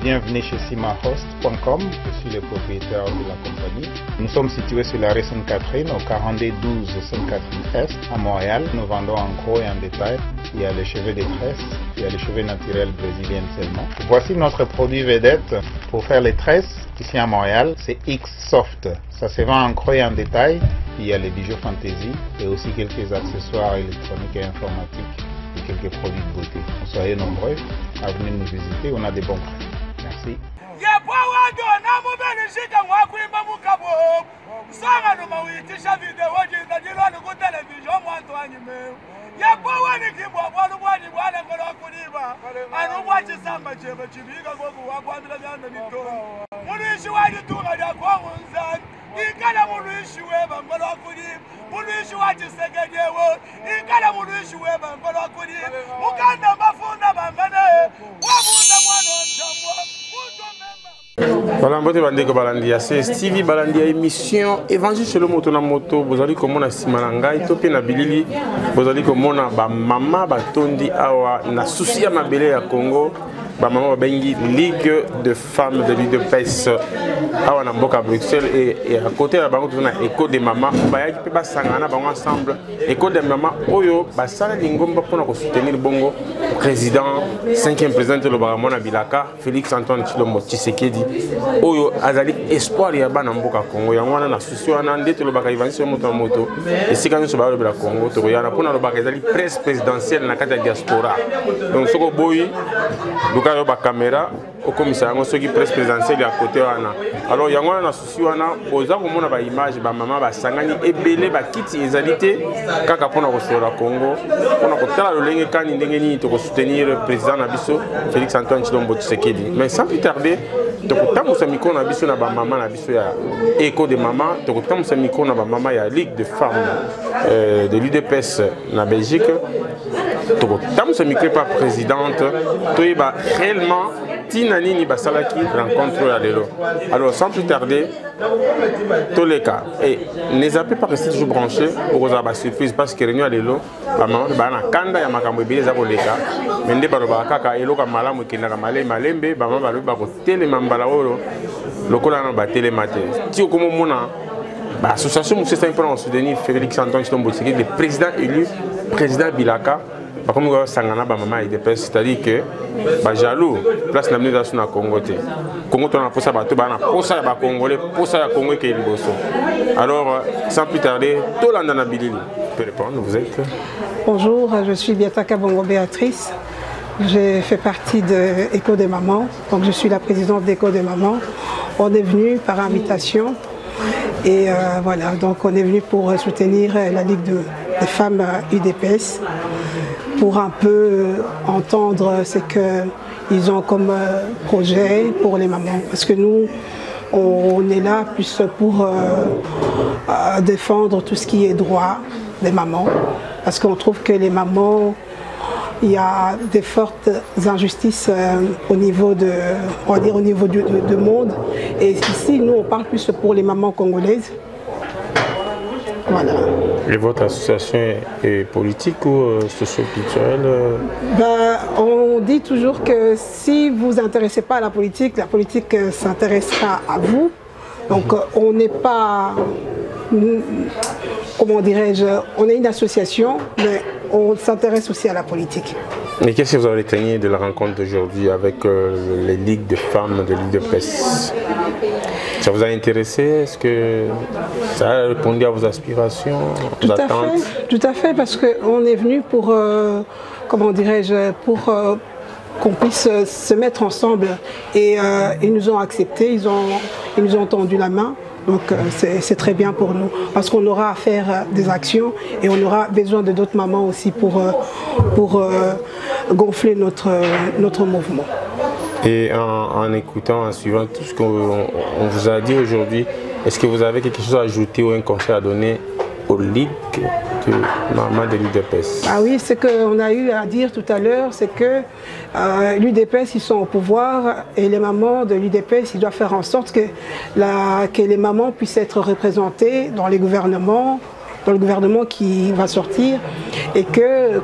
Bienvenue chez simahost.com, je suis le propriétaire de la compagnie. Nous sommes situés sur la rue Sainte-Catherine, au 4212 Sainte-Catherine-Est, à Montréal. Nous vendons en gros et en détail. Il y a les cheveux de tresses, il y a les cheveux naturels brésiliennes seulement. Voici notre produit vedette pour faire les tresses ici à Montréal, c'est X-Soft. Ça se vend en gros et en détail. Il y a les bijoux fantasy et aussi quelques accessoires électroniques et informatiques et quelques produits de beauté. Soyez nombreux à venir nous visiter, on a des bons prix. Merci. Voilà, mbote bandeko balandia, c'est Stevie balandia émission Évangile chez le moto na moto. Vous allez komona simananga itope na bilili. Vous allez komona ba mama batondi awa na souci ya mabele ya Congo. Ba mama bengi Ligue de femmes de l'UDPS awa na mboka Bruxelles et à côté la bango tuna écho des mamas bayaki pe basangana bango ensemble écho des mamas oyo basala lingomba pona ko soutenir bongo président 5e président de l'Obamona Bilaka Félix Antoine Tshilombo Tshisekedi oyo azali espoir ya bana mboka Congo yango na souci wana ndete lobaka Évangile moto na moto esika nso ba lobela Congo to yana pona lobaka ezali presse présidentielle na kati ya diaspora donc soko boyi luka yo ba caméra au commissariat qui presse présidentielle à côté wana alors yango na souci wana oza komona ba image ba mama ba sangani ebele ba kiti ezalité kaka pona ko sora Congo pona ko tala lolenge kani ndenge ni to ko soutenir le président na biso Félix Antoine Tshilombo Tshisekedi mais sans plus tarder to ko tamusa miko na biso na ba mama na biso ya écho de mama to ko tamusa miko na ba mama ya Ligue de femmes de l'UDPS na Belgique to ko tamusa miko pa présidente to ba réellement Tinani ni basalaki rencontre à l'élo. Alors sans plus tarder, tous les cas. Et ne zappez pas rester toujours branchés pour vous avoir surprise parce que réunion à l'élo, maman bana kanda ya makambo ebele za koleka. Mende balo bakaka elo ka malamu kinaka malembe maman balo bako tele mambala olo lokola na ba tele mate. Ti ko mona ba association Moussa Saint pour soutenir Félix Antoine Tshilombo Tshisekedi, le président élu, président Bilaka. Comme vous savez, c'est-à-dire que les jaloux, place n'a pas de Congo. Congo, on a pour ça, pour ça, les Congolais, pour ça, les Congolais qui sont. Alors, sans plus tarder, tout le monde a Bilili. Vous pouvez répondre, vous êtes. Bonjour, je suis Biataka Bongo Béatrice. J'ai fait partie de Écho des mamans. Donc, je suis la présidente d'Écho des mamans. On est venu par invitation. Et voilà, donc on est venu pour soutenir la Ligue des femmes UDPS. Pour un peu entendre ce qu'ils ont comme projet pour les mamans. Parce que nous, on est là plus pour défendre tout ce qui est droit des mamans. Parce qu'on trouve que les mamans, il y a des fortes injustices au niveau on va dire au niveau du monde. Et ici, nous, on parle plus pour les mamans congolaises. Voilà. Et votre association est politique ou socio-culturelle? On dit toujours que si vous vous intéressez pas à la politique s'intéressera à vous. Donc on n'est pas, comment dirais-je, on est une association, mais on s'intéresse aussi à la politique. Et qu'est-ce que vous avez retenu de la rencontre d'aujourd'hui avec les ligues de femmes de l'UDPS? Ça vous a intéressé? Est-ce que ça a répondu à vos aspirations, vos attentes? Tout à fait, parce qu'on est venu pour, comment dirais-je, pour qu'on puisse se mettre ensemble. Et ils nous ont acceptés, ils nous ont tendu la main. Donc c'est très bien pour nous, parce qu'on aura à faire des actions et on aura besoin de d'autres mamans aussi pour gonfler notre mouvement. Et en écoutant, en suivant tout ce qu'on vous a dit aujourd'hui, est-ce que vous avez quelque chose à ajouter ou un conseil à donner aux ligues de mamans de l'UDPS? Ah oui, ce qu'on a eu à dire tout à l'heure, c'est que l'UDPS, ils sont au pouvoir et les mamans de l'UDPS, ils doivent faire en sorte que les mamans puissent être représentées dans les gouvernements dans le gouvernement qui va sortir, et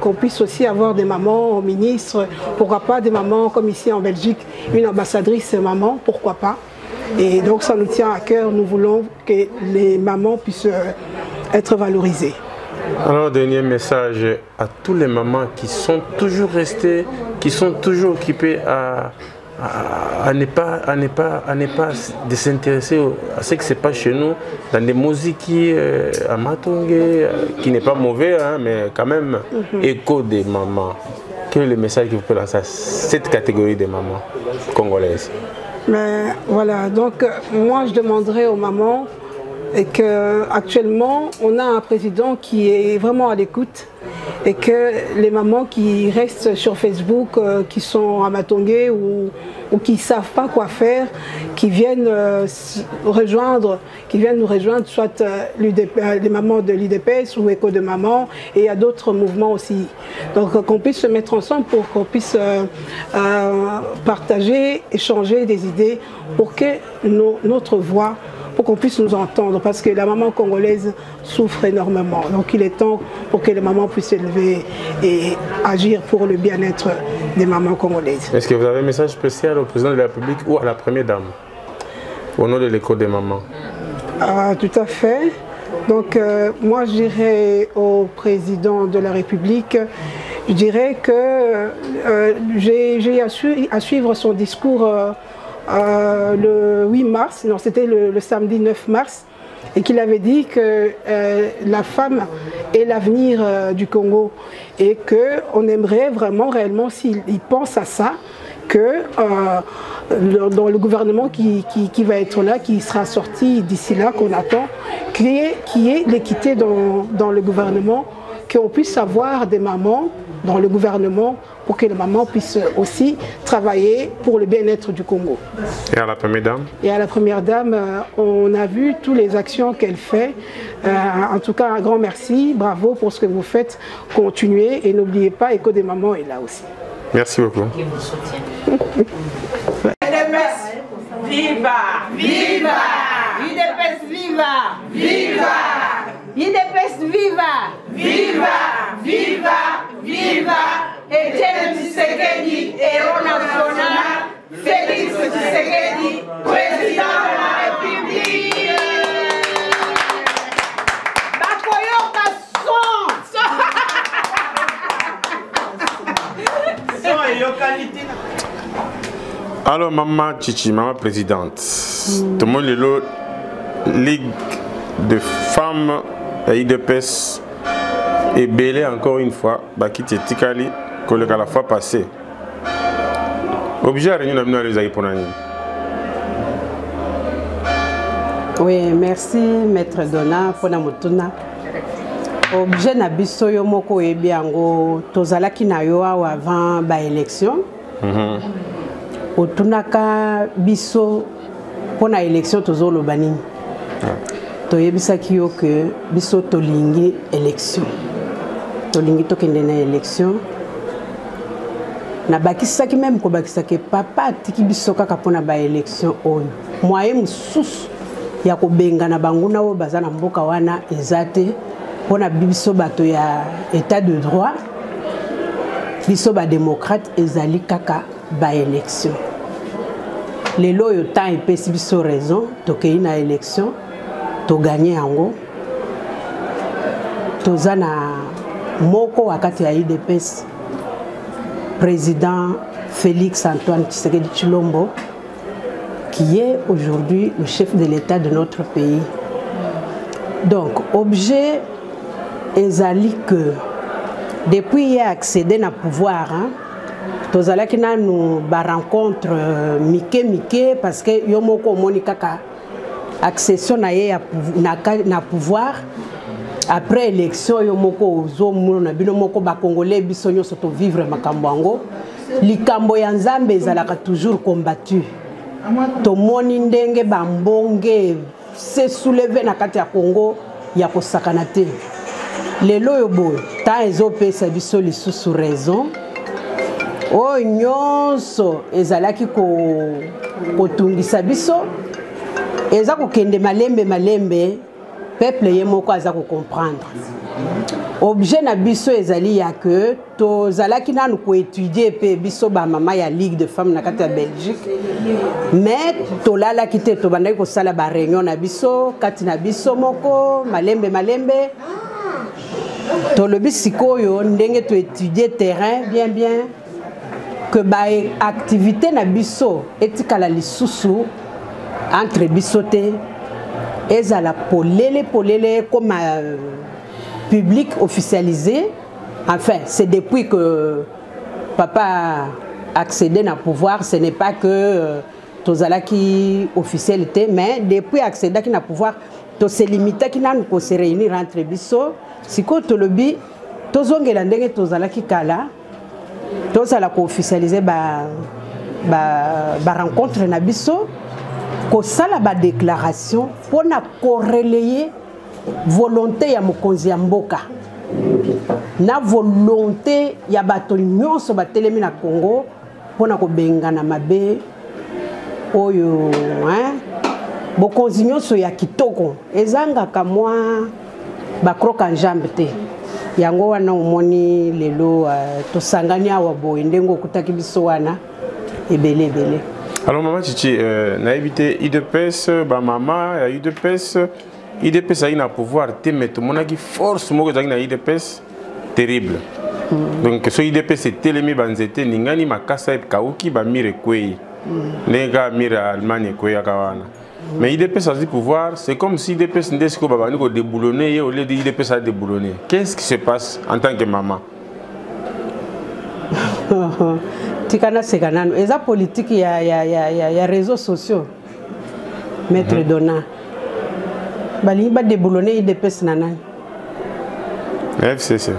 qu'on puisse aussi avoir des mamans ministres, pourquoi pas des mamans comme ici en Belgique, une ambassadrice maman, pourquoi pas. Et donc ça nous tient à cœur, nous voulons que les mamans puissent être valorisées. Alors, dernier message à tous les mamans qui sont toujours restées, qui sont toujours occupées à ne pas de s'intéresser à ce qui se passe chez nous, dans des musiques à Matongé, qui n'est pas mauvais, hein, mais quand même écho des mamans. Quel est le message que vous pouvez lancer à cette catégorie de mamans congolaises? Mais voilà, donc moi je demanderais aux mamans et qu'actuellement on a un président qui est vraiment à l'écoute et que les mamans qui restent sur Facebook, qui sont à Matongé ou qui ne savent pas quoi faire, qui viennent nous rejoindre, soit les mamans de l'UDPS ou Écho de Maman, et il y a d'autres mouvements aussi. Donc qu'on puisse se mettre ensemble pour qu'on puisse partager, échanger des idées pour que notre voix, pour qu'on puisse nous entendre, parce que la maman congolaise souffre énormément. Donc il est temps pour que les mamans puissent s'élever et agir pour le bien-être des mamans congolaises. Est-ce que vous avez un message spécial au président de la République ou à la première dame, au nom de l'Écho des mamans? Tout à fait. Donc moi je dirais au président de la République, je dirais que j'ai à suivre son discours le 8 mars, non c'était le samedi 9 mars, et qu'il avait dit que la femme est l'avenir du Congo et qu'on aimerait vraiment réellement, s'il pense à ça, que dans le gouvernement qui va être là, qui sera sorti d'ici là, qu'on attend, qu'il y ait l'équité dans le gouvernement, qu'on puisse avoir des mamans dans le gouvernement pour que les mamans puissent aussi travailler pour le bien-être du Congo. Et à la première dame? Et à la première dame, on a vu toutes les actions qu'elle fait. En tout cas, un grand merci, bravo pour ce que vous faites. Continuez et n'oubliez pas, Écho des mamans est là aussi. Merci beaucoup. Viva! Viva! UDPS viva! Viva! UDPS viva! Viva! Viva! Viva! Etienne Tshisekedi, héros national, Félix Tshisekedi, président de la République. Bakoyoka son! Alors, maman Chichi, maman présidente, tout le monde est Ligue de femmes et UDPS est belé encore une fois, Bakiti Tikali, que la fois passée. Obligé à réunir les pour l'année. Oui, merci Maître Donna pour la motuna. Objet na biso yo moko ebiango tozalaki na yo avant ba élection. Otunaka biso pona élection tozoloba nini. Toyebisaki yo que biso tolingi élection. Tolingi tokende na élection. Na bakisaki même ko bakisaki papa tiki biso kaka pona ba élection oyo. Moyen mususu ya kobenga na banguna o bazana mboka wana ezate. Pona biso bato ya état de droit, biso ba démocrate ezali kaka ba élection. Lelo yo temps epesi biso raison, tokei na élection, to gagner yango. Tozana moko wakati ya UDPS, président Félix Antoine Tshisekedi Tshilombo, qui est aujourd'hui le chef de l'État de notre pays. Donc, objet ezali que depuis il a accédé na pouvoir, tozalaki na nous ba rencontre mike parce que yomoko moni kaka accession na ye na pouvoir après élection yomoko zo mona bino moko ba congolais biso nyoso to vivre makambo yango likambo ya nzambe ezalaka toujours combattu to moni ndenge bambonge se soulever na kati ya Congo ya kosakana te. Lelo yo boy, ta ezopesa biso lisusu raison. O nyonso ezalaki kotungisa biso. Eza kokende malembe peuple ye moko aza ko comprendre. Objet na biso ezali ya que tozalaki nanu ko étudier pe biso ba mama ya Ligue de femmes na kati ya Belgique. Mais tolala kité to bandaki ko sala ba réunion na biso kati na biso moko malembe tolobi sikoyo ndenge to étudier terrain bien que ba activité na biso etikala lisusu entre biso te ezala polele comme public officialisé. Enfin, c'est depuis que papa a accédé au pouvoir, ce n'est pas que tozala qui officialité, mais depuis accéder au pouvoir, to se limite qui n'a pas se réunir entre biso. Si ko to lobi tozongela ndenge tozala ki kala, tozala ko officialiser ba rencontre na biso, ko sala ba déclaration pour na corréler volonté ya mokonzi ya mboka na volonté ya bato nyonso batelemi na Congo pona ko bengana mabe oyo bokonzi nyonso ya kitoko ezanga kamwa bakroka njambe te yango wana omoni lelo tosangani awa boye ndengo kutaki biso wana ebele. Alors maman Chichi, na évité IDPS ba mama ya IDPS a une pouvoir te mettre mon qui force mo na IDPS terrible. Donc ce IDPS c'est telemi banzete ningani makasa kauki ba mire kwei. Nega mire Allemagne kwei akawana. Mais IDPS a du pouvoir, c'est comme si IDPS ndesiko baba niko déboulonner au lieu de IDPS a déboulonner. Qu'est-ce qui se passe en tant que maman? Tikana sekanano eza politique ya réseaux sociaux. Maître Donna. Bali ba déboulonner IDPS nanani. FCC.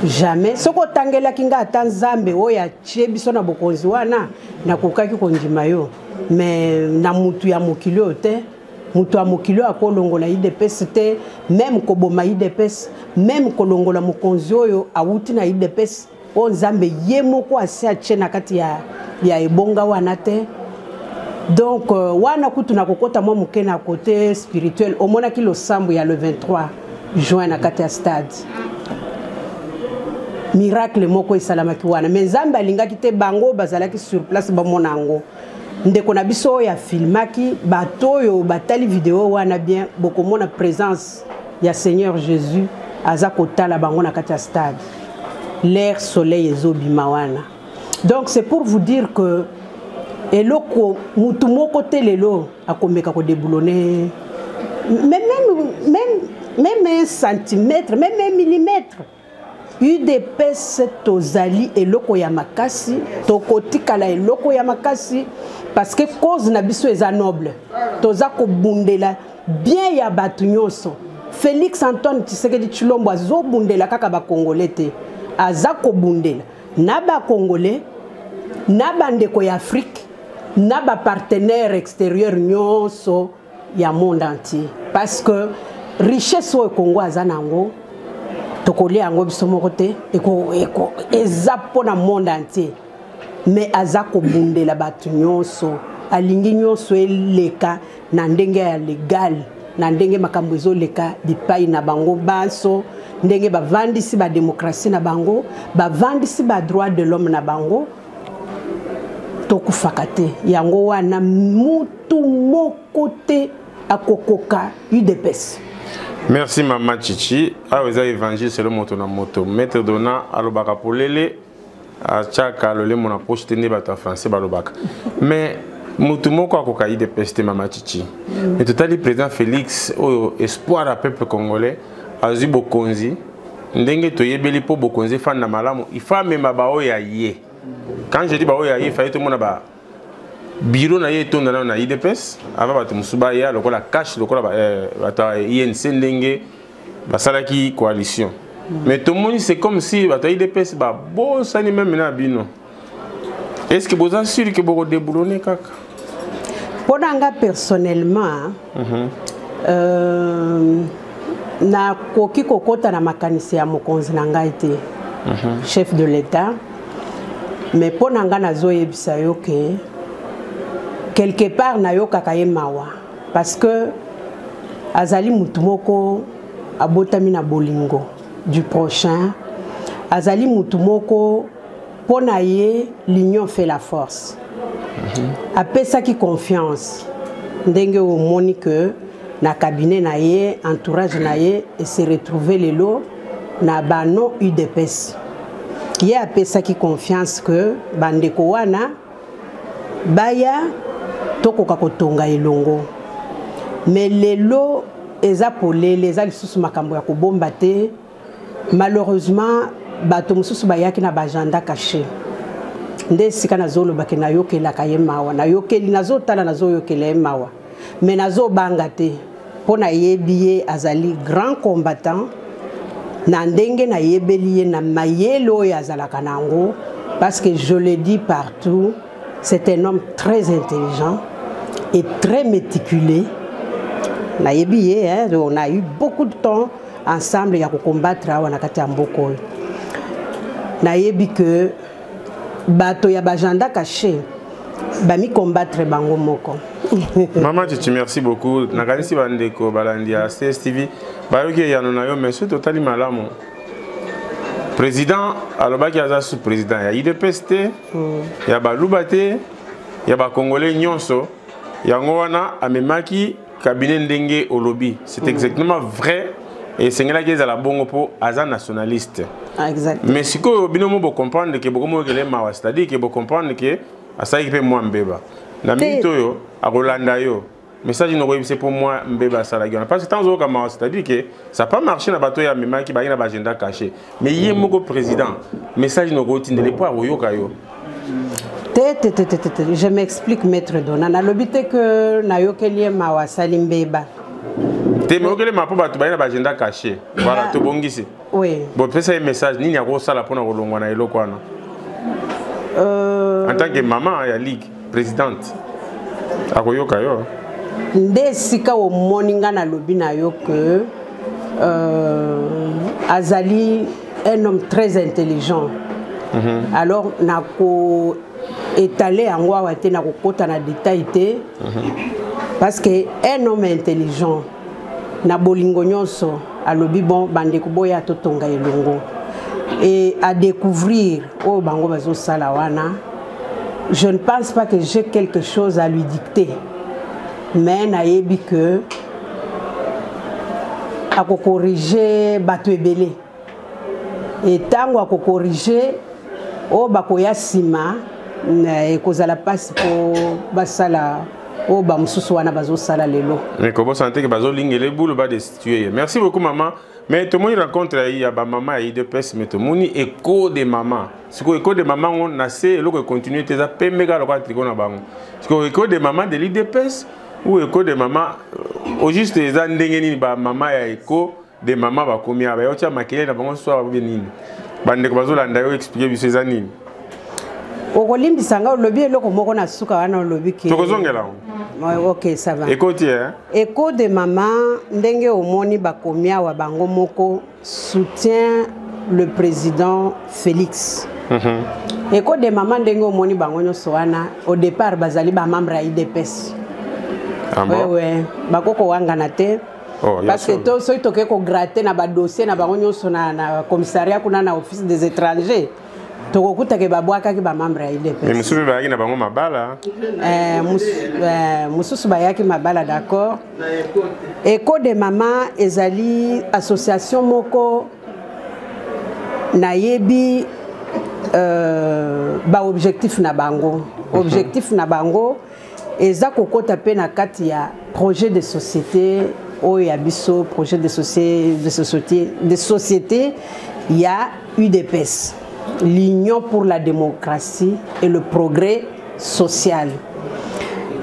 Jamais. Soko tangela kinga atanzambe oya chie biso na bokonzi wana na kokaki konjima yo. Mais na mutu ya mokilo te. Mutu ya mokilo akolongola IDPS te, même koboma IDPS, même kolongola mokonzi oyo awuti na IDPS, o nzambe ye moko ase achie na kati ya ebonga wana te. Donc wana kutu na kokota mwa muke na côté spirituel omona ki lo sambo ya le 23 juin na kati ya stade. Miracle moko esalamaki wana mais nzambe alingaki te bango bazalaki sur place bamona ngo. Ndeko na biso ya filmaki bato yo batali vidéo wana bien bokomona présence ya Seigneur Jésus aza kotala bango na kati ya stade. L'air soleil ezobima wana. Donc c'est pour vous dire que eloko mutu moko te lelo akomeka ko déboulonner même un centimètre, même un millimètre. UDPS tozali eloko ya makasi, tokotikala eloko ya makasi parce que cause na biso eza noble. Toza ko bundela bien ya batu nyonso. Félix Antoine Tshisekedi Tshilombo azo bundela kaka ba Congolais te. Aza ko bundela na ba Congolais, na bandeko ya Afrique, na ba partenaire extérieur nyonso ya monde entier parce que richesse au Congo azanango tokoli yango biso moko te eko ezapo na monde entier mais azako bundela batu nyonso alingi nyonso eleka na ndenge ya legal na ndenge makambo ezoleka bipai na bango banso ndenge bavandisi ba démocratie na bango bavandisi ba droit de l'homme na bango tokufaka te yango wana mutu moko te akokoka UDPS. Merci Maman Chichi. Aweza évangile selon moto na moto. Maître Donna alobaka polele a chaka lole mona poche tene bata français balobaka. Mais mutu moko akoka IDPS te Maman Chichi. Mais totali président Félix o espoir à peuple congolais azu bokonzi ndenge toyebeli po bokonzi fa na malamu il faut même ba oya ye. Quand je dis ba oya ye, il faut tout monde ba bureau na ye tonda na IDPS ava bato musuba ya lokola cash lokola bata INC ndenge basalaki coalition mais tout le monde c'est comme si bata IDPS ba bon ça ni même na bino est-ce que vous êtes sûr que vous déboulonnez kaka pour nga personnellement na koki kokota na makanisi ya mokonzi na ngai te chef de l'état mais pour nga nazoyebisa yo ke quelque part na yo kakaye mawa parce que azali mutu moko abotami na bolingo du prochain, azali mutu moko pona ye l'union fait la force. Apesaki confiance ndenge omoni que na cabinet na ye, entourage na ye et se retrouver lelo na bano UDPS. Ye apesaki confiance que bandeko wana baya tokoka kotonga elongo. Mais lelo eza polele eza lisusu makambo ya kobomba te. Malheureusement bato mususu bayaki na bajanda caché. Nde sika nazolo bake na yokela kaye mawa na yokeli nazo tala nazo yokela mawa. Mais nazo banga te. Pona yebiye azali grand combattant na ndenge na yebeli na mayelo ya zalaka nango parce que je le dis partout, c'est un homme très intelligent et très méticuleux. Na yebiye on a eu beaucoup de temps ensemble ya combattre wana kati ya mboko. Na yebi que bato ya bajanda caché bami combattre bango moko. Maman Titi, merci beaucoup. Nakanisi bandeko balandi ya CSTV bayoki yano na yo mais surtout totali malamu. Président alobaki aza sous président ya IDPS te, ya baluba te, ya ba congolais nyonso, yango wana amemaki cabinet ndenge olobi. C'est exactement vrai et sengela ki ezala bongo po aza nationaliste. Exactement. Mais si ko bino mo bo comprendre que bokomo kele mawa, c'est-à-dire que bo comprendre que asaki pe moi mbeba. Na mito yo akolanda yo. Message no c'est pour moi mbeba salagana parce que tant zo kama c'est-à-dire que ça pas marché na bato ya mema ki ba na agenda caché. Mais yé moko président message no ko tindele po ayoka yo. Je m'explique maître Dona na lobité que na yokeli mawa salimbeba. Te me okele ma po bato ba na agenda caché. Voilà to bongisi. Oui. Bon pesa un message nini ya ko sala pona kolongwa na eloko wana. En tant que maman ya ligue présidente akoyoka yo nde sika o moninga na lobi na yo que azali un homme très intelligent. Alors na ko étaler en wa te na ko kota na détail te parce que un homme intelligent na bolingo nyonso alobi bon bande ko boya totonga elongo et à découvrir au bango bazo sala wana. Je ne pense pas que j'ai quelque chose à lui dicter. Mais nayebi que à corriger batu ebele. Et tango à corriger o bakoya sima et kozala passe pour basala o ba mususu wana bazo sala lelo. Mais comment santé que bazo lingele boule ba destituer. Merci beaucoup maman. Mais tout le monde rencontre ya ba maman et de pes mais tout le monde écho de maman. Ce que écho de maman on a c'est le continuer tes pemega le quoi tricot na bango. Ce que écho de maman de l'IDPS ou écho de maman au juste les andengeni ba maman ya écho de maman ba komia ba yotia makele na bango soir ba nini. Bande ko bazolanda yo expliquer biso za nini. Okolimbisa nga lobi eloko moko na suka wana lobi ki. Tokozongela. Ok, ça va. Écoute, hein? Écho de maman, ndenge omoni bakomia wa bango moko soutient le président Félix. Écho de maman ndenge omoni bango nyonso wana au départ bazali ba membre ya IDPS. Ah bon? Oui. Bakoko wanga na te. Oh, parce que to so itoke ko gratter na ba dossier na bango nyonso na commissariat kuna na office des étrangers. Tokokuta ke babwaka ke ba membre ya IDPS. Mais mususu bayaki na bango mabala. Mususu bayaki mabala d'accord. Écho de maman ezali association moko na yebi ba objectif na bango. Objectif na bango eza kokota pe na kati ya projet de société oyo ya biso projet de société ya UDPS. L'Union pour la démocratie et le progrès social.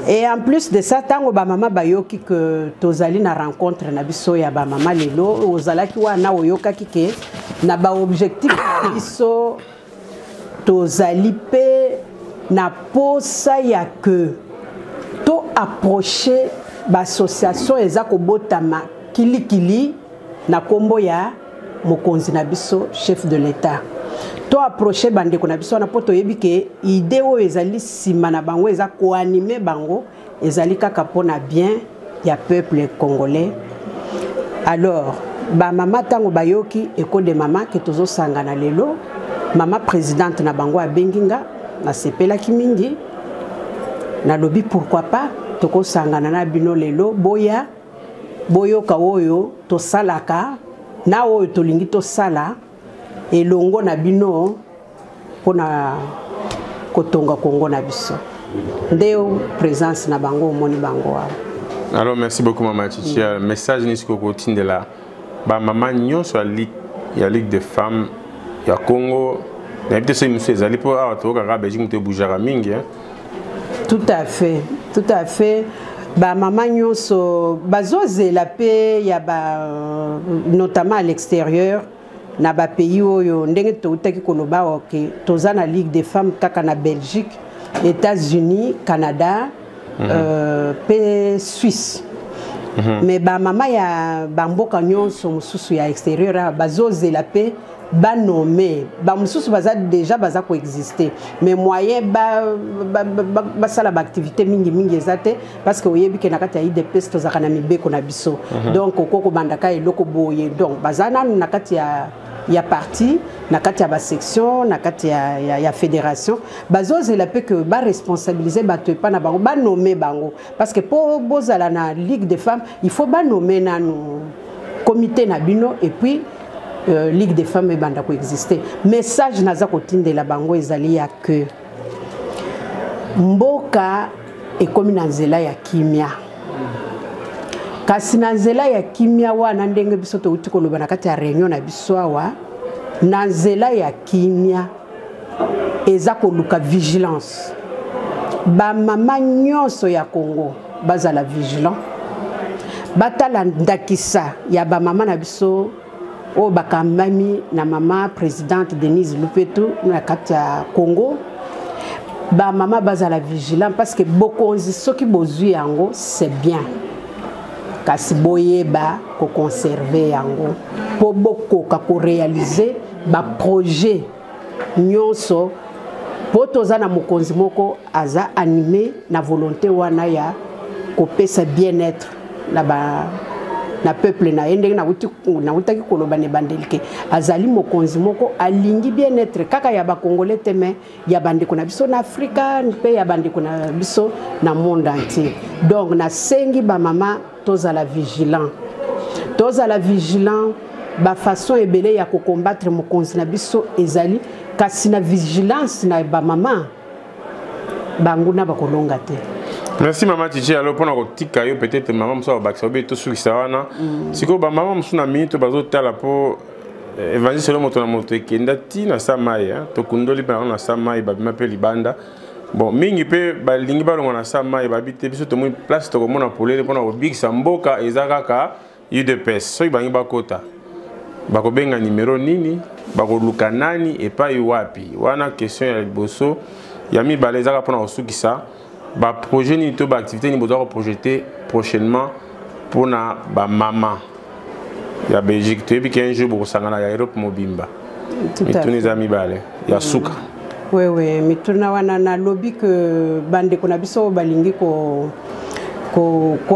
Et en plus de ça, tango ba mama bayoki que tozali na rencontre na biso ya ba mama lelo ozalaki wana oyoka kike na ba objectif na biso tozali pe na posa ya que to approcher ba association eza ko botama kilikili na kombo ya mokonzi na biso chef de l'État. To approcher bande ko na biso na poto yebi ke idée o ezali sima na bango eza ko animer bango ezali kaka pona bien ya peuple congolais Alors, ba maman tango bayoki école de maman que tozo sangana lelo, maman présidente na bango a benginga na sepela kimingi. Na lobi pourquoi pas toko sangana na bino lelo boya boyoka oyo to salaka na oyo to lingi to sala elongo na bino pona kotonga Congo na biso. Ndeo présence na bango moni bango wa. Alors merci beaucoup maman Chichi. Message ni siko kotinde la ba maman nyonso ya Ligue des femmes ya Congo. Na bité so monsieur ezali po awa to ka Belgique mute boujara mingi hein. Tout à fait, tout à fait. Ba maman nyonso bazoze la paix ya ba notamment à l'extérieur na ba pays oyo ndenge to utaki koloba OK toza na Ligue des femmes kaka na Belgique, États-Unis, Canada, pays Suisse. Mais ba maman ya bamboka nyonso mususu ya extérieur bazoze la paix ba nommé ba mususu baza déjà baza ko exister mais moyen ba sala ba activité mingi ezate parce que oyebi ke nakati ya IDPS to zakana mibeko na biso donc okoko bandaka eloko boye donc bazana nakati ya parti nakati ya ba section nakati ya fédération bazoze la pe que ba responsabiliser ba te pa na bango ba nommer bango parce que pour bozala na Ligue des femmes il faut ba nommer na no comité na bino et puis Ligue des femmes et banda ko exister message naza kotinde la bango ezali ya que mboka ekomi na nzela ya kimia kasi na nzela ya kimia wana ndenge biso to uti koloba na kati ya réunion na biso awa na nzela ya kimia eza koluka vigilance ba mama nyonso ya Congo bazala vigilant batala ndakisa ya ba mama na biso o bakambami na mama présidente Denise Lupetu na kati ya Congo ba mama bazala vigilant parce que bokonzi soki bozui yango c'est bien kasi boyeba ko conserver yango po bokoka ko réaliser ba projet nyonso po toza na mokonzi moko aza animé na volonté wana ya ko pesa bien-être na peuple na endenge na utaki koloba ne bandelike azali mokonzi moko alingi bien-être kaka ya ba congolais teme ya bandeko na biso na Afrika pe ya bandeko na biso na monde entier donc na sengi ba mama tozala vigilant ba façon ebele ya ko combattre mokonzi na biso ezali kasi na vigilance na ba mama banguna bakolonga te. Merci maman Chichi. Alors pour nous tika yo peut-être maman muso baksobe to sur sawana siko ba maman muso na minute bazo tala po évangile selon moto na moto ekenda ti na samai to kundoli ba na samai ba mape libanda bon mingi pe ba lingi ba longa na samai ba bité biso to mo place to komona polele pona obik samboka ezaka ka UDPS so bangi ba kota ba ko benga numéro nini ba ko luka nani et pas wapi wana question ya liboso ya mi balezaka pona osukisa ba projet ni to ba activité ni besoin projeter prochainement pour na ba maman ya Belgique tu puis un jour pour sangana ya Europe mobimba mituni za mibale ya suka oui mituna wana na lobby que bande ko na biso balingi ko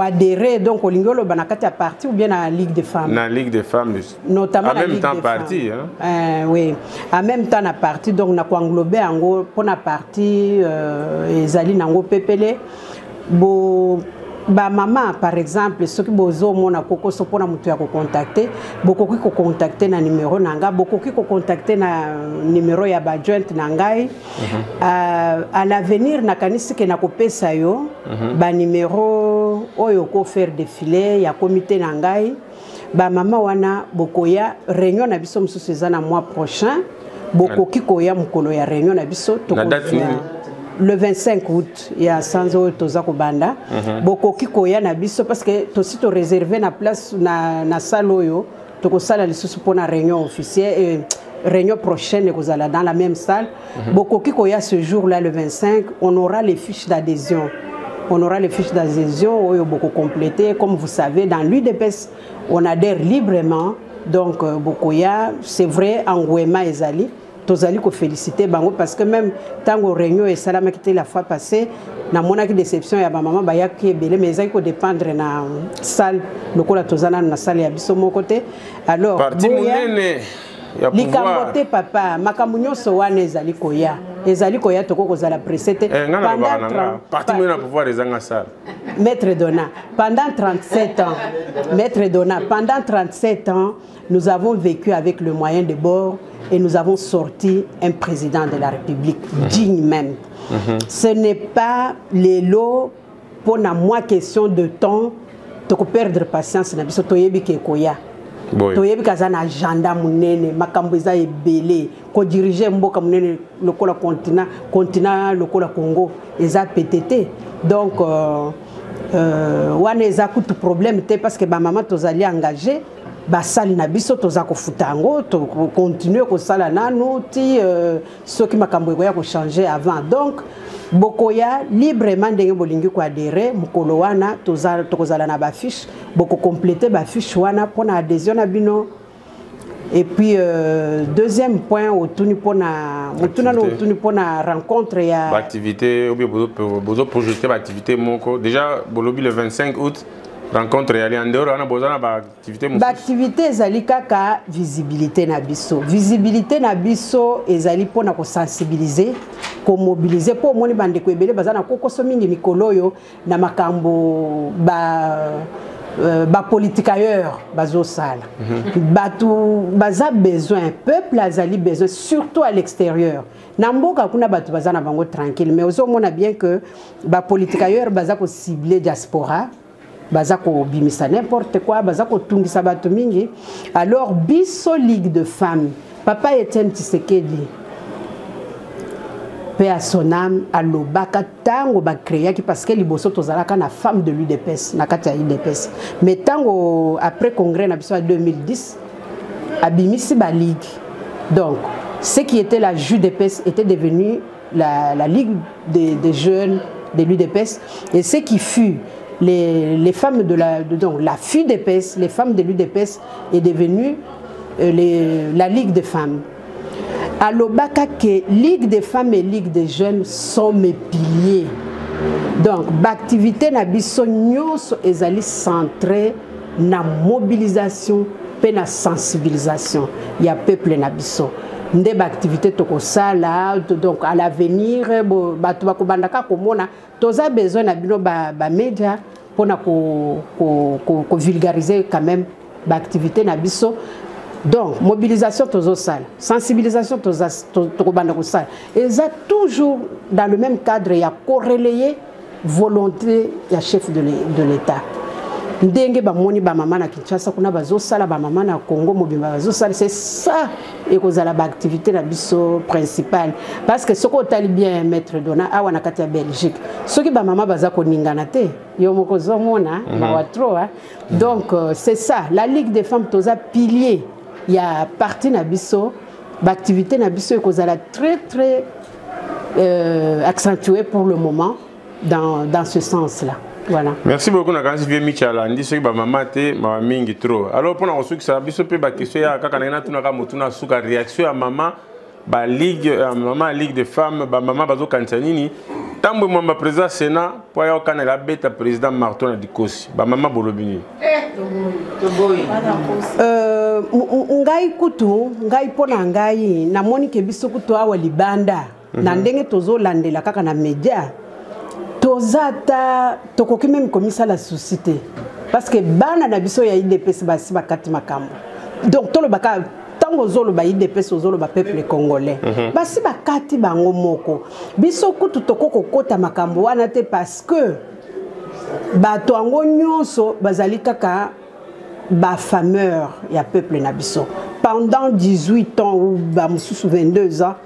adhérer donc au lingolo banakati à parti ou bien à Ligue des femmes. Na Ligue des femmes notamment en même temps parti hein. Oui, en même temps na parti donc na ko englober ngo pour na parti ezali nango pepele bo ba maman par exemple ceux qui bozo mona koko so pona mutu ya ko contacter bokoki ko contacter na numéro nanga bokoki ko contacter na numéro ya ba joint nangai à l'avenir na kanisi ke na ko pesa yo ba numéro oyo ko faire défiler ya comité nangai ba maman wana bokoya réunion na biso mususu ezana mois prochain bokoki koya mukolo ya réunion na biso to le 25 août il y a sans autre tozako banda bokoki koya na biso parce que to si to réserver na place na salle oyo to ko sala lisusu pona réunion officielle réunion prochaine kozala dans la même salle bokoki koya ce jour là le 25 on aura les fiches d'adhésion oyo boko compléter comme vous savez dans l'UDPS on adhère librement donc bokoya c'est vrai engouement ezali tozali ko féliciter bango parce que même tango réunion et salama qui était la fois passée na mona ki déception ya ba maman ba ya ki belé mais ça ko dépendre na salle lokola tozana na salle ya biso mon côté alors parti munene ya pouvoir likambote papa makambo nyonso wana ezali koya toko kozala presete pendant parti munene na pouvoir ezanga salle Maître Donna, pendant 37 ans, Maître Donna, pendant 37 ans, nous avons vécu avec le moyen de bord et nous avons sorti un président de la République, digne même. Ce n'est pas les lots pour la moins question de temps, de perdre patience, toyebi kazana agenda munene makambo eza ebele ko diriger mboka munene lokola continent lokola Congo eza PTT donc wana eza kutu problème te parce que ba maman tozali engagé basali na biso toza ko futango to continuer ko sala nanu ti soki makambo ya ko changer avant donc bokoya librement ndenge bolingi ko adhérer mukolo wana tokozala na ba fiche boko compléter ba fiche wana pona adhésion na bino et puis deuxième point autour pona mutuna no autour pona rencontre ya activité ou bien bozo projeter activité moko déjà bolobi le 25 août rencontre ya en dehors on a besoin ba activité moko activité ezali kaka visibilité na biso ezali pona ko sensibiliser ko mobiliser pour moni bande ko ebele bazana kokoso mingi mikolo yo na makambo ba politique ailleurs bazo sala batu baza besoin peuple azali besoin surtout à l'extérieur na mboka kuna batu bazana bango tranquille mais ozo mona bien que ba politique ailleurs baza ko cibler diaspora baza ko bimisa n'importe quoi baza ko tungisa batu mingi alors biso ligue de femmes papa Etienne Tshisekedi paix à son âme alobaka tango ba créer qui parce que liboso tozalaka na femme de l'UDPS na kati ya UDPS mais tango après congrès na biso en 2010 abimisi ba ligue donc ce qui était la JUDPS était devenu la ligue des jeunes de l'UDPS et ce qui fut les femmes de la FUDPS, les femmes de l'UDPS est devenue la Ligue des femmes. Alobaka que Ligue des femmes et Ligue des jeunes sont mes piliers. Donc, l'activité na biso nyonso ezali centrée na mobilisation et na sensibilisation. Il y a peuple na biso. Nde activité toko sala donc à l'avenir batu bakobandaka komona toza besoin na bino ba média pona ko vulgariser quand même ba activité na biso donc mobilisation tozo sala sensibilisation toko banda ko sala et ça toujours dans le même cadre ya corréler volonté ya chef de l'État ndenge ba moni ba mama na Kinshasa kuna bazo sala ba mama na Congo mobimba bazo sala c'est ça et kozala ba activité na biso principale parce que soko tali bien Maître Donna awa na kati ya Belgique soki ba mama baza ko ningana te yo moko zo mona ba watro donc c'est ça la Ligue des femmes toza pilier il y a partie na biso ba activité na biso kozala très très accentuée pour le moment dans ce sens là. Voilà. Merci beaucoup na kansi vie Michala ndi soki ba mama te ma mingi trop. Alors pour na kosuki ça biso pe ba question ya kaka na tuna ka mutuna suka réaction ya mama ba ligue mama ligue de femmes ba mama bazo kantanini tambo mama président Sénat pour ya kana la beta président Martin Dikosi ba mama bolobini. Ngai kutu ngai pona ngai na moni ke biso kutu awa libanda na ndenge tozo landela kaka na media tozata tokoki même comme ça la société parce que bana na biso ya IDPS basi bakati makambo donc tolo baka tango zolo ba IDPS zolo ba peuple congolais basi bakati bango moko biso kutu tokoko kota makambo wana te parce que bato ango nyonso bazali kaka ba fameur ya peuple na biso pendant 18 ans ou ba mususu 22 ans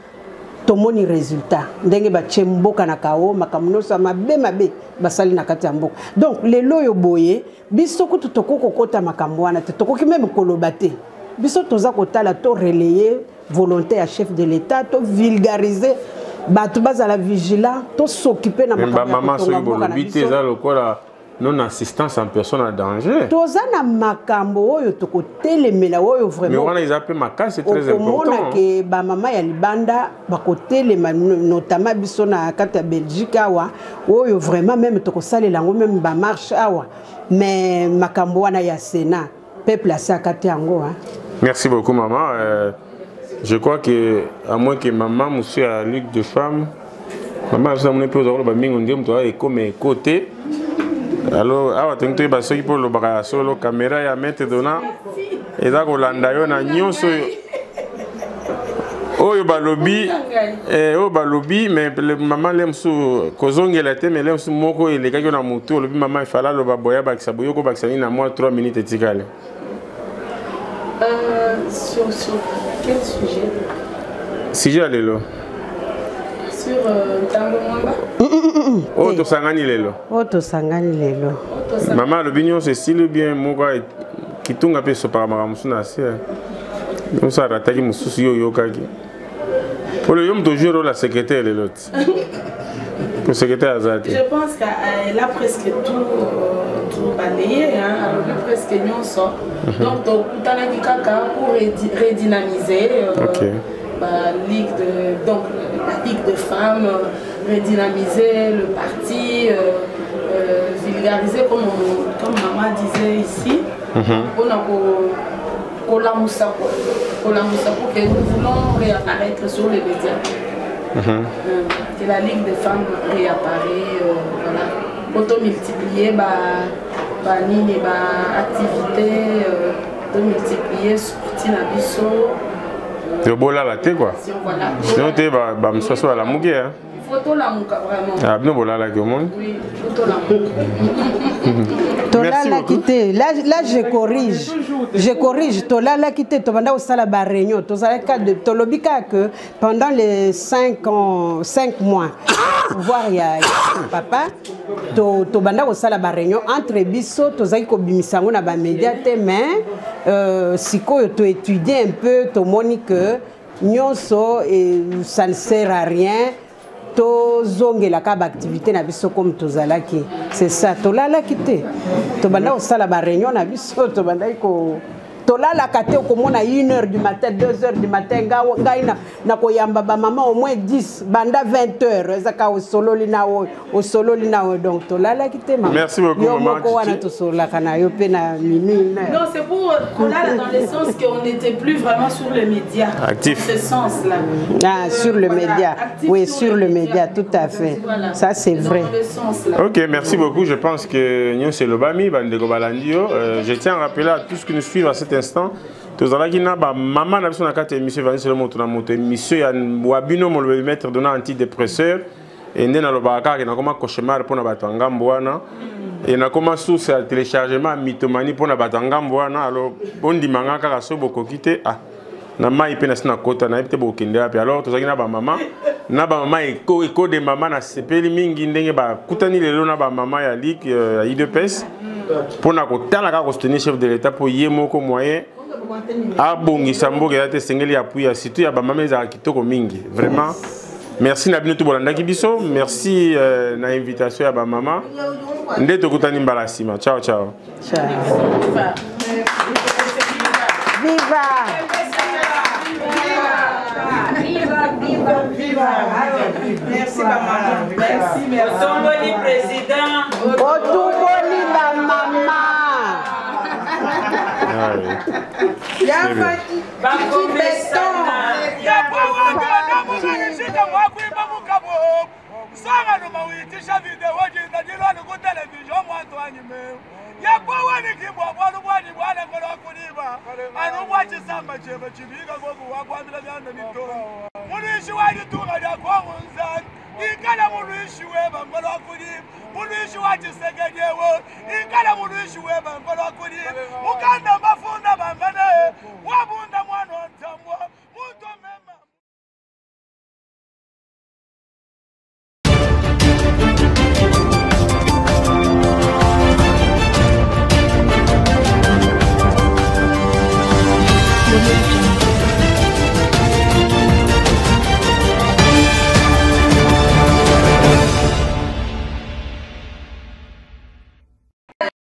tomoni résultat ndenge ba tchemboka na kao makamno sa mabe basali na kati ya mboka donc lelo yo boye biso kutu tokoko kota makambo wana te tokoki même kolobate biso toza kotala to relayer volonté à chef de l'État to vulgariser batu bazala vigilant to s'occuper na makambo maman so bolobite za lokola non-assistance en personne en danger. Tozana makambo oyo tokotelemela oyo vraiment. Mais on a ils appellent makasi, c'est très important. On a que ba maman ya libanda bakotelema notamment biso na kata Belgique awa oyo vraiment même tokosalela ngo même ba marche awa. Mais makambo wana ya Sénat peuple a sa kata yango hein. Merci beaucoup maman. Je crois que à moins que maman monsieur à Ligue de femmes maman ça mon épouse ba mingo ndem to e comme côté. Alors awa tengto ba soki pour le baka solo caméra ya mettre dona eza ko landa yo na nyonso oyo balobi oyo balobi mais maman lemsu kozongela te mais lemsu moko elekaki na moto lobi maman il fallait lo baboya bakisa boyo ko bakisa ni na moi 3 minutes etikale. Sur quel sujet? Sujet à l'élo. Sur Tango Mwamba. Oh, to sangani lelo. Oh, to sangani lelo. Maman, le bignon, c'est si le bien, mon gars, qui tombe un peu sur Paramaramusuna, c'est. Comme ça, rataki mususu yo yokaki. Pour le yom, toujours la secrétaire de l'autre. Pour le secrétaire Azati. Je pense qu'elle a presque tout balayé, hein, elle a presque non sort. Donc, pour redynamiser. La Ligue de femmes, redynamiser le parti, vulgariser comme maman disait ici. On a pour la Moussako que nous voulons réapparaître sur les médias. Que la Ligue des femmes réapparaît, voilà. Auto-multiplier activités, auto-multiplier sortir na biso. Tu es beau là la tête quoi. Sinon tu es à la mougué hein. Photo la mouka vraiment. Ah bien beau là la monde. Oui, photo la mouka. Tola la quitté. Là je corrige. Tola la quitté. Tobanda au sala ba réunion. Tozala cas de Tolobika que pendant les 5 mois voir ya papa tobanda au sala ba réunion entre biso tozaki ko bimisango na ba média te mais sikoyo to étudier un peu to moni que nyonso ça ne sert à rien. Tozongela ka ba activité na biso comme tozalaki c'est ça tolala kité tobanda osala ba réunion na biso tobanda ko tolala kate komona 1h du matin 2h du matin ngai na koyamba ba maman au moins 10 banda 20h ezaka au sololi na donc tolala kité maman. Merci beaucoup maman. Ko wana to sola kana yo pe na minuit. Non, c'est pour tolala dans le sens qu'on n'était plus vraiment sur les médias. Actif. Dans ce sens là. Ah, sur le média. Oui, sur le média, tout à fait. Voilà. Ça c'est vrai. Dans le sens là. OK, merci beaucoup. Je pense que nous c'est le bami bandeko balandio. Je tiens à rappeler à tous ceux qui nous suivent à cet instant. Tous les qui na ba maman na biso na kate émission Vanessa le moto na moto émission ya wabino mo le mettre donnant antidépresseur et ndena lo ba ka na koma cauchemar pour na batanga mbwana et na koma source à téléchargement mythomanie pour na batanga mbwana alors bondi manga ka so boko kité ah na mai pe na sina kota na epte bokende api alors tous na ba maman eko de maman na sepeli mingi ndenge ba kutani lelo na ba maman ya ligue ya IDPS pour na kotala ka soutenir chef de l'état pour yemoko moyen a bongi samboke ya te sengeli appui ya surtout ya ba maman za kitoko mingi vraiment merci na bino to bolanda kibiso merci na invitation ya ba maman ndeto kutani mbala sima ciao ciao viva merci maman merci Otomboli président Otomboli la maman Ikala muluishi weba ngolo akudi muluishi wachi segejewo ikala muluishi weba ngolo akudi ukanda